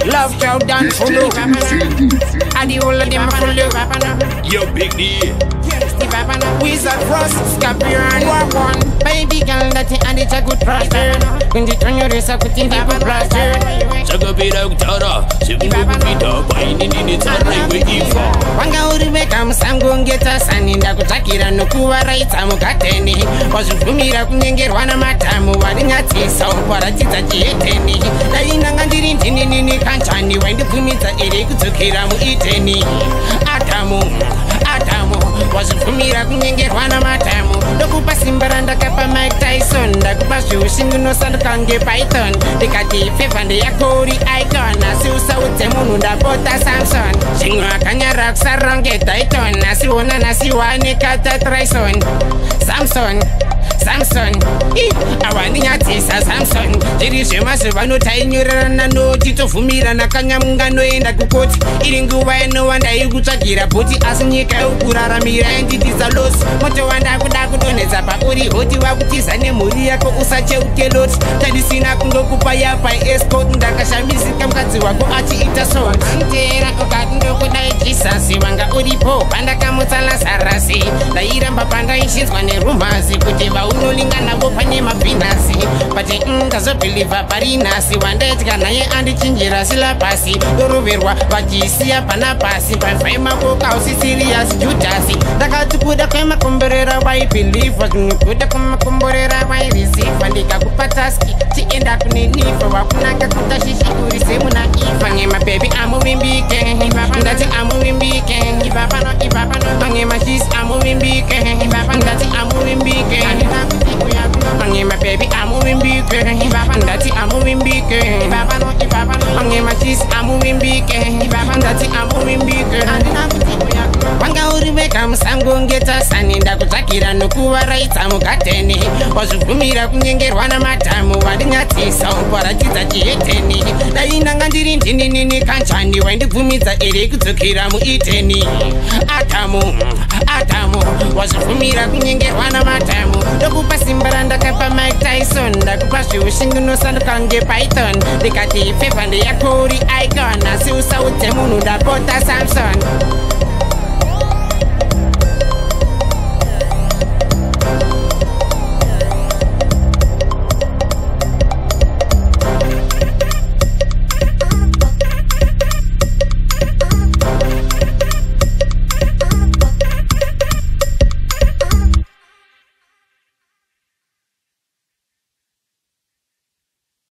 Love crowd done follow. And the whole of them follow. Yo, Big D. Wizard Frost, Scorpion, Walk on. Baby girl, that and it's a good project. When the turn your race, I could think of a project. Chaka Pira Tara, Sibu Pita, Pine in its time we give for. Wanga Uribekam, Sango get us and in Dakutakira, no Kua right, Amukateni. Was Fumira Kunger, one of my time, one at his so for a tita Gieteni. Daina didn't in any country when the Kumita Eric took Hiramu Iteni. Atamu, was Fumira Kunger, one of my time. The Kupa Simbaranda Kappa Mike Tyson, the Kupa Shushin no San Kange Python, the Kati Fifth and the Akori icon, Asusa with Temunda Bota Samson, Shinga Kanya Raksa Range Titan, Nasiwana Nasiwani Kata Trison, Samson, awani atisa Samson, Jirishima Savano Tainurana no Tito Fumira Nakanyanga no enda kukoti, Iringuwa no wanda Yukutakira Poti Asanyika Ukura Mira and it is a loss, Motowanda Kudakudoneza Pakuri, Hoti Wakutis and Muria Usache Ukelot, Tadisina Kundokupaya by Escort Dakashamisi Kamkatuako Achi Itason, Antera Okando Kudai Jesus, Wanga Uripo, Pandakamutala Sarasi, the Iramba Panda issues on a rumasi, Kutiva Unolingana Bopani Mapinasi, but the believer Parinasi, one day Ganaye and the Chingira Silla Passi, Uruverwa, Bagisia Panapasi, by Fema Boka, Sicilias, Jutasi, the Katukuda Kama Kumberera, I believe was Nukuda Kumberera, I receive, and the Kakupataski, she end up in need for Wapunaka Kutashi, Semuna, Ifang, my baby, I'm moving big, that's it, I'm moving big, if I know, my she's I'm moving big, that's it, I'm moving big, my baby, I'm moving big, that's it, I'm moving big, my she's I'm moving big, that's it, I'm moving big. Wanga Uribekam, Sango get us and in Dakutakira, no Kua right, Amukateni, was Fumira Kunger, one of my time, Wadingati, so for a tita Gieteni, Daina didn't in any country when the Pumita Eric took Hiramu Iteni. Atamu, was Fumira Kunger, one of my time, the Kupa Simbaranda Kappa Mike Tyson, the Kupa Shushin no San Kange Python, the Kati Fifth and the Akori icon, Asusa with Temunu, the Bota Samson.